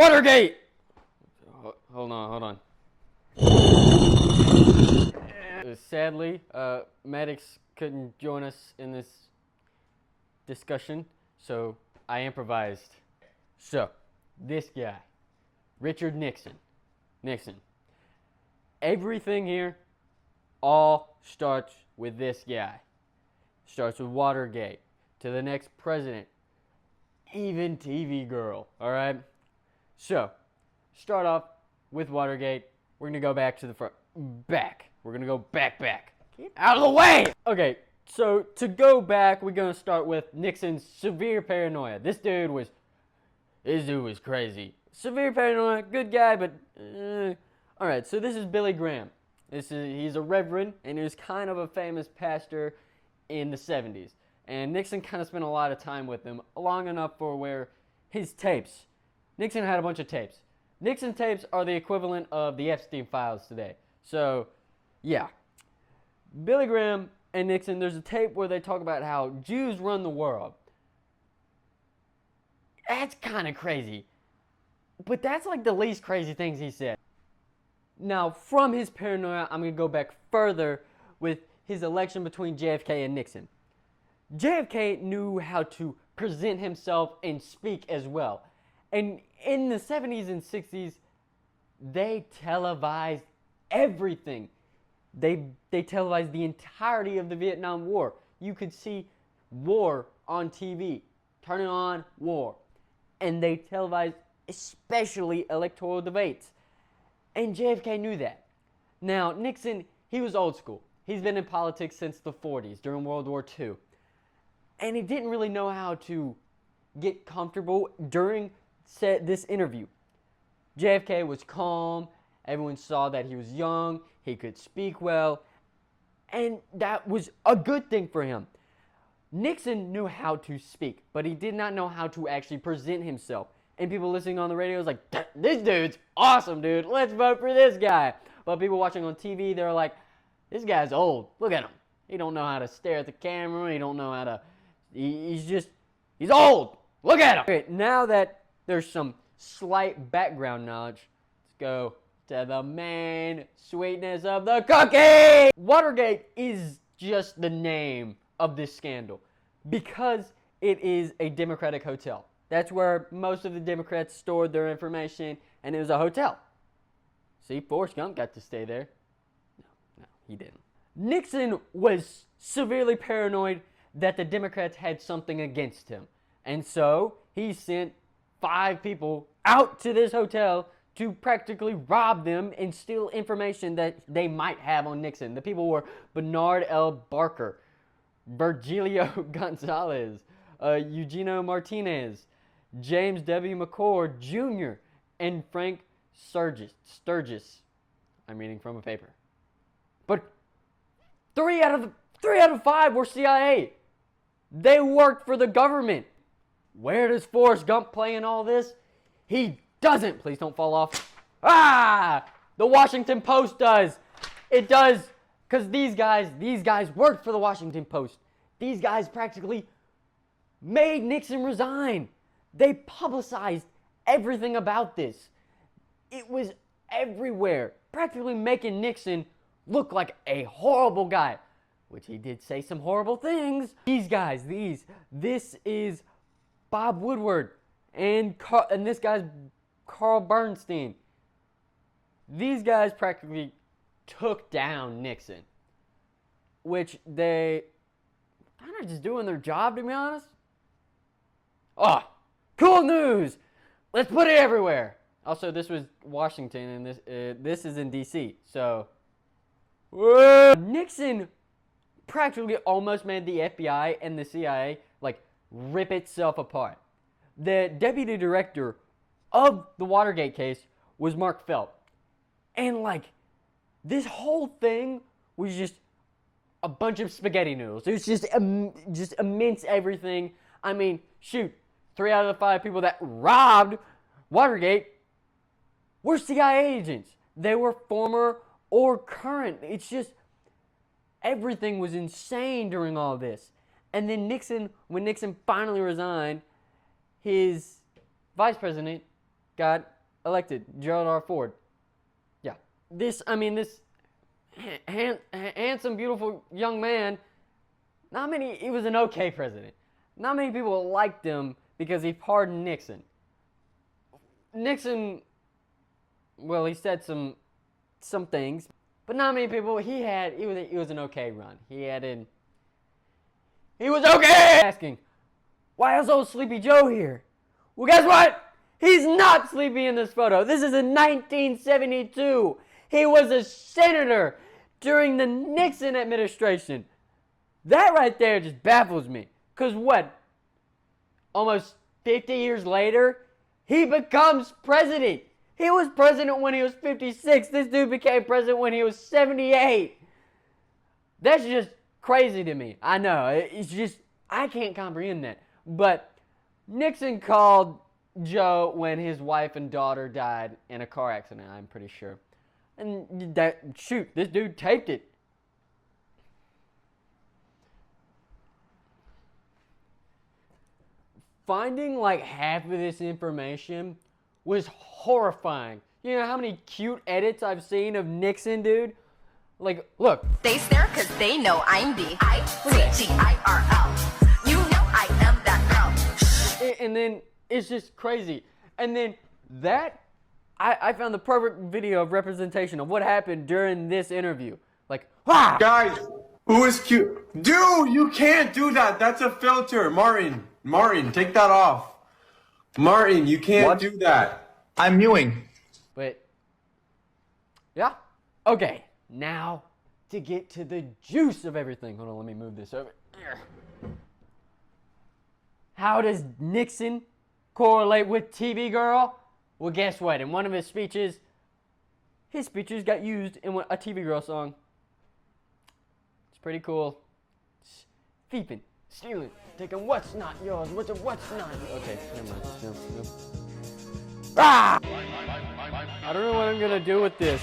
Watergate! Hold on. Sadly, Maddox couldn't join us in this discussion, so I improvised. So, this guy, Richard Nixon. Everything here all starts with this guy. Starts with Watergate, to the next president, even TV girl, alright? So, start off with Watergate. We're gonna go back to the front. We're gonna go back. Get out of the way! Okay, so to go back, we're gonna start with Nixon's severe paranoia. This dude was crazy. Severe paranoia, good guy, but alright, so this is Billy Graham. He's a reverend, and he was kind of a famous pastor in the 70s. And Nixon kind of spent a lot of time with him, long enough for where his tapes. Nixon had a bunch of tapes. Nixon tapes are the equivalent of the Epstein files today. So, yeah. Billy Graham and Nixon, there's a tape where they talk about how Jews run the world. That's kind of crazy. But that's like the least crazy things he said. Now, from his paranoia, I'm going to go back further with his election between JFK and Nixon. JFK knew how to present himself and speak as well. And in the 70s and 60s, they televised everything. They televised the entirety of the Vietnam War. You could see war on TV. Turn it on, war. And they televised especially electoral debates. And JFK knew that. Now, Nixon, he was old school. He's been in politics since the 40s, during World War II. And he didn't really know how to get comfortable during this interview. JFK was calm. Everyone saw that he was young. He could speak well. And that was a good thing for him. Nixon knew how to speak, but he did not know how to actually present himself. And people listening on the radio was like, this dude's awesome, dude. Let's vote for this guy. But people watching on TV, they're like, this guy's old. Look at him. He don't know how to stare at the camera. He don't know how to... He's old. Look at him. Okay, now that there's some slight background knowledge, let's go to the main sweetness of the cookie. Watergate is just the name of this scandal because it is a Democratic hotel. That's where most of the Democrats stored their information, and it was a hotel. See, Forrest Gump got to stay there. No, he didn't. Nixon was severely paranoid that the Democrats had something against him. And so he sent 5 people out to this hotel to practically rob them and steal information that they might have on Nixon. The people were Bernard L. Barker, Virgilio Gonzalez, Eugenio Martinez, James W. McCord Jr., and Frank Sturgis. I'm reading from a paper. But 3 out of 5 were CIA. They worked for the government. Where does Forrest Gump play in all this? He doesn't. Please don't fall off. The Washington Post does. It does, because these guys worked for the Washington Post. These guys practically made Nixon resign. They publicized everything about this. It was everywhere, practically making Nixon look like a horrible guy, which he did say some horrible things. These guys, this is Bob Woodward and this guy's Carl Bernstein. These guys practically took down Nixon, which they kind of just doing their job, to be honest. Oh, cool news! Let's put it everywhere. Also, this was Washington, and this is in D.C. So, Nixon practically almost made the FBI and the CIA rip itself apart. The deputy director of the Watergate case was Mark Felt, and this whole thing was just a bunch of spaghetti noodles. It was just immense everything. I mean, shoot, 3 out of the 5 people that robbed Watergate were CIA agents. They were former or current. It's just, everything was insane during all this. And then when Nixon finally resigned, his vice president got elected Gerald R. Ford. Yeah. This handsome, beautiful young man, he was an okay president. Not many people liked him because he pardoned Nixon. Nixon, well, he said some things, but not many people. He was an okay run. He was okay! Asking, why is old Sleepy Joe here? Well, guess what? He's not sleepy in this photo. This is in 1972. He was a senator during the Nixon administration. That right there just baffles me. Because what? Almost 50 years later, he becomes president. He was president when he was 56. This dude became president when he was 78. That's just crazy to me. I know. It's just, I can't comprehend that. But Nixon called Joe when his wife and daughter died in a car accident, I'm pretty sure. And this dude taped it. Finding like half of this information was horrifying. You know how many cute edits I've seen of Nixon, dude? Like, look. They stare because they know I'm the I-C-G-I-R-L. You know I am that girl. And then it's just crazy. And then I found the perfect video of representation of what happened during this interview. Like, ah! Guys, who is cute? Dude, you can't do that. That's a filter. Martin, take that off. Martin, you can't do that. I'm mewing. But, yeah. Okay, now to get to the juice of everything. Hold on, let me move this over here. How does Nixon correlate with TV Girl? Well, guess what? In one of his speeches got used in a TV Girl song. It's pretty cool. Thieving, stealing, taking what's not yours, what's not yours. Okay, never mind. No. Ah! I don't know what I'm gonna do with this.